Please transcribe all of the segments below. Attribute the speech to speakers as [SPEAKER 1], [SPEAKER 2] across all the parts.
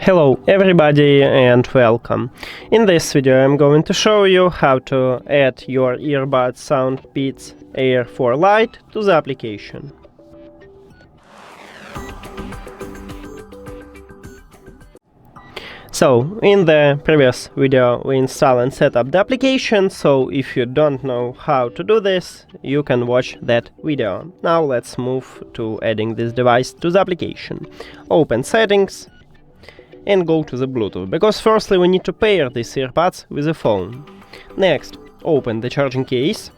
[SPEAKER 1] Hello everybody and welcome. In this video I'm going to show you how to add your earbuds SOUNDPEATS Air for Lite to the application. So, in the previous video we install and set up the application, so if you don't know how to do this, you can watch that video. Now let's move to adding this device to the application. Open Settings and go to the Bluetooth, because firstly we need to pair these earbuds with the phone. Next, open the charging case,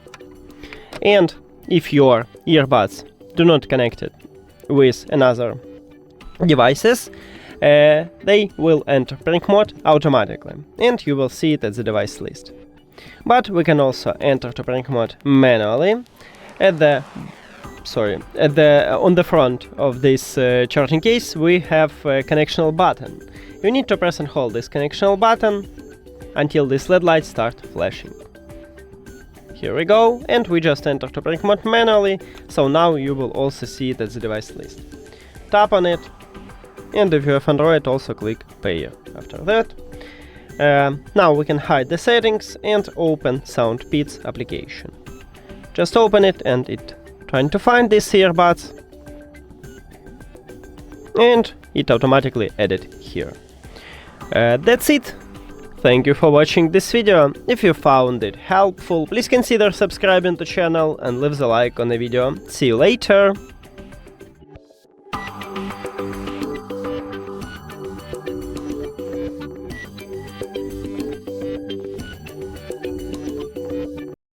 [SPEAKER 1] and if your earbuds do not connect it with another devices, they will enter prank mode automatically, and you will see it at the device list. But we can also enter to prank mode manually on the front of this charging case. We have a connectional button. You need to press and hold this connectional button until this LED light starts flashing. Here we go, and we just enter to prank mode manually, so now you will also see it at the device list. Tap on it, and if you have Android, also click pair after that. Now we can hide the settings and open SOUNDPEATS application. Just open it and it trying to find these earbuds, and it automatically added here. That's it. Thank you for watching this video. If you found it helpful, please consider subscribing to the channel and leave the like on the video. See you later!